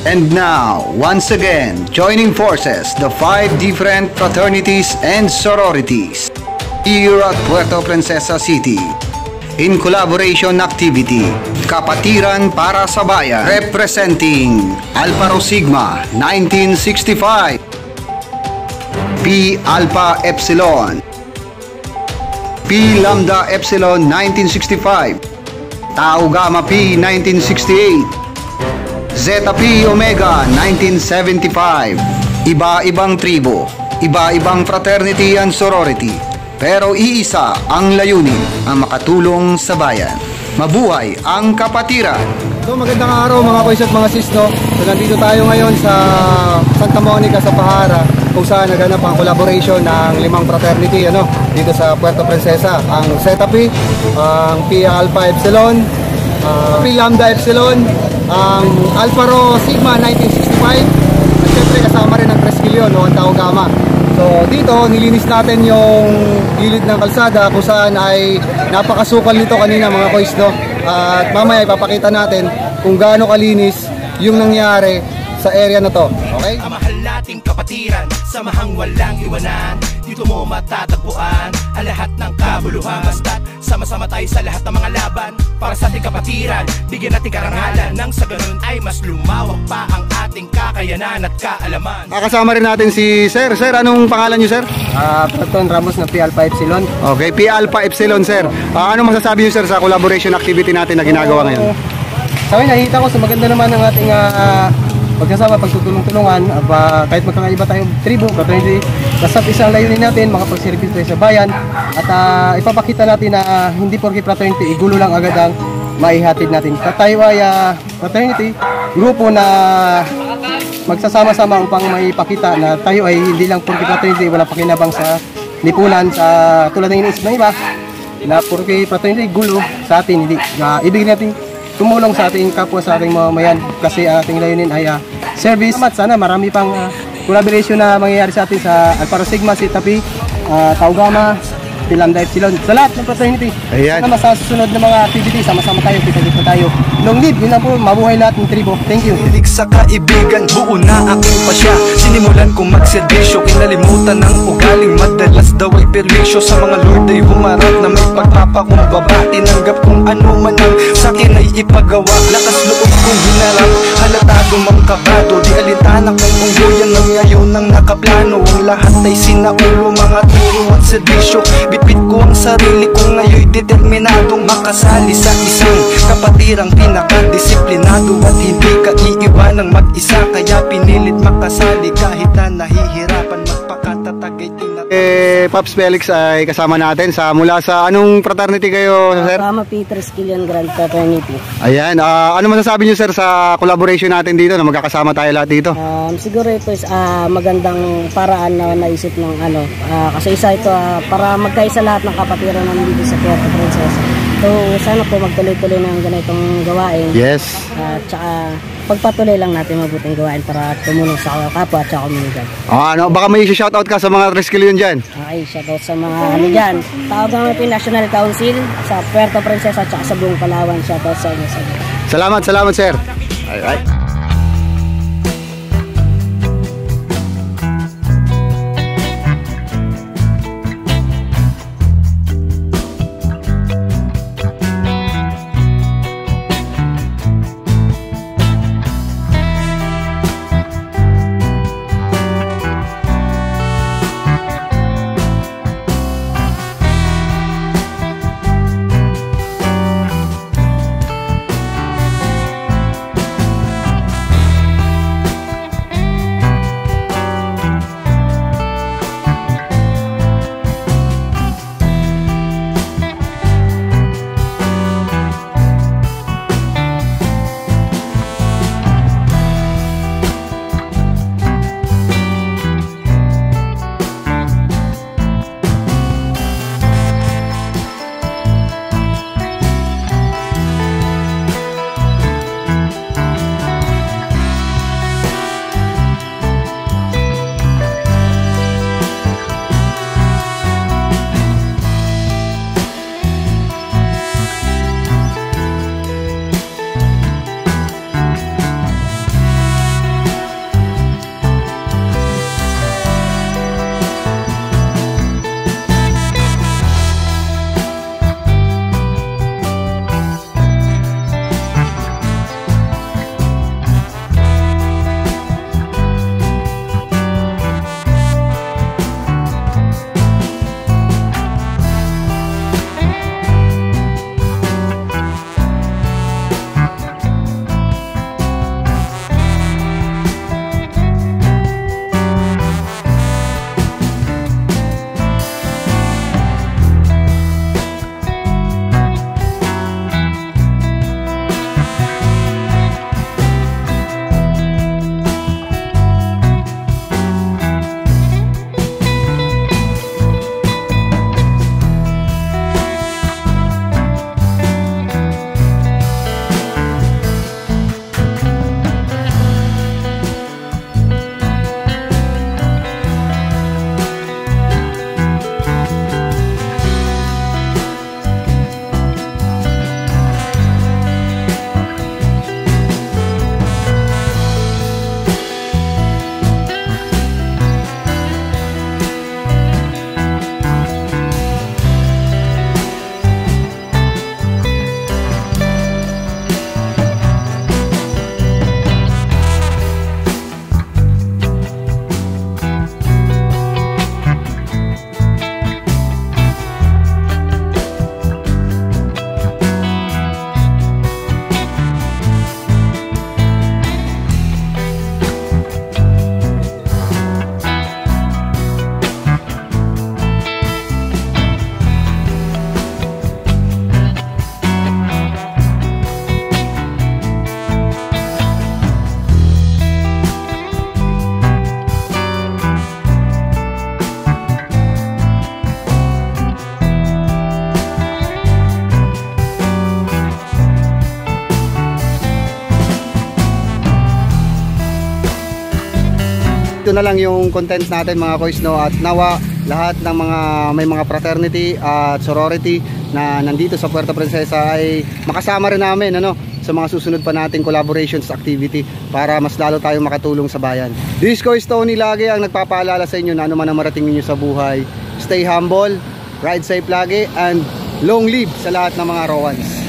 And now, once again, joining forces, the 5 different fraternities and sororities here at Puerto Princesa City. In collaboration activity, Kapatiran para sa Bayan, representing Alpha Rho Sigma 1965, Pi Alpha Epsilon, Pi Lambda Epsilon 1965, Tau Gamma Pi 1968, Zeta Pi Omega 1975. Iba-ibang tribo, iba-ibang fraternity and sorority, pero iisa ang layunin, ang makatulong sa bayan. Mabuhay ang kapatiran! So magandang araw mga boys at mga sis, no? So nandito tayo ngayon sa Santa Monica sa Pahara, kung saan naganap ang collaboration ng 5 fraternity dito sa Puerto Princesa. Ang Zeta Pi, ang Pi Alpha Epsilon, Pi Lambda Epsilon, ang Alpha Rho Sigma 1965, at syempre kasama rin ang 3 Kilyon, ang Tau Gamma. So dito nilinis natin yung gilid ng kalsada kung saan ay napakasukal nito kanina mga boys, no? At mamaya ipapakita natin kung gaano kalinis yung nangyari sa area na to. Okay? Ang mahal nating kapatiran, samahang walang iwanan. Dito mo matatagpuan ang lahat ng kabuluhan. Basta't sama-sama tayo sa lahat ng mga laban para sa ating kapatiran. Bigyan natin karangalan nang sa ganun ay mas lumawak pa ang ating kakayanan at kaalaman. Kasama rin natin si Sir. Sir, anong pangalan niyo, Sir? Platon Ramos na Pi Alpha Epsilon. Okay, Pi Alpha Epsilon, Sir. Ano masasabi niyo, Sir, sa collaboration activity natin na ginagawa ngayon? Sa akin, nakita ko sa maganda naman ang ating pagkasama, pagtutulong-tulungan, kahit magkakaiba tayong tribo, fraternity, basta isang layunin natin, makapagservice tayo sa bayan, at ipapakita natin na hindi porke fraternity, igulo lang agad ang maihatid natin. Tayo ay fraternity, grupo na magsasama-sama upang maipakita na tayo ay hindi lang porke fraternity, walang pakinabang sa lipunan, sa tulad ng iniisip ng iba, na porke fraternity, gulo sa atin, hindi. Ibig natin tumulong sa ating kapwa, sa ating mamamayan, kasi ating layunin ay service. At sana marami pang collaboration na mangyayari sa atin sa Alpha Rho Sigma, Zeta Pi, Tau Gamma, Pi Lambda Epsilon, sa lahat ng fraternity. Ayan. Sana sa susunod na mga activity, sama-sama tayo, kita-kita tayo. Long live, yun lang po, mabuhay lahat ng tribo. Thank you. Hilig sa kaibigan, buo na aking pasya. Sinimulan kong magserbisyo, kinalimutan ng ugaling madalas daw ay perwisyo. Sa mga Lord ay humarap na may pagpapakumbaba. Tinanggap kung ano man ang sakin ay ipagawa. Lakas loob kong hinarap, halatado mang kabado. Di alintana kong unggoyan ng ngayon ng nakaplano. Ang lahat ay sinaulo, mga turo at serbisyo. Bitbit ko ang sarili ko ngayon, determinadong makasali sa isang kapatirang pinakadisiplinado. At hindi ka iiwanang mag-isa, kaya pinilit makasali kahit na nahihirapan magpakatatagay. Pops Felix ay kasama natin mula sa anong fraternity kayo, Sir? Tama, Peter Skillian Grand Fraternity. Ayan, ano masasabi niyo, Sir, sa collaboration natin dito na magkakasama tayo lahat dito? Siguro ito is magandang paraan na naisip ng kasi isa ito para magkaisa lahat ng kapatiran namin dito sa Puerto Princesa. So sana po magtuloy-tuloy ng ganitong gawain. Yes. Tsaka pagpatuloy lang natin mabuting gawain para tumulong sa kapwa at sa komunidad. Baka may shoutout ka sa mga 3 Kilyon dyan? Okay, shoutout sa mga dyan. Tawag namin po yung National Council sa Puerto Princesa at sa buong Palawan. Shoutout sa inyo. Salamat, Sir. Alright. ito na lang yung contents natin mga kois, no? At nawa lahat ng mga may mga fraternity at sorority na nandito sa Puerto Princesa ay makasama rin namin, ano, sa mga susunod pa nating collaborations activity para mas lalo tayong makatulong sa bayan. This Kois Tony lagi ang nagpapaalala sa inyo na ano man ang marating ninyo sa buhay, stay humble, ride safe lagi, and long live sa lahat ng mga Rowans.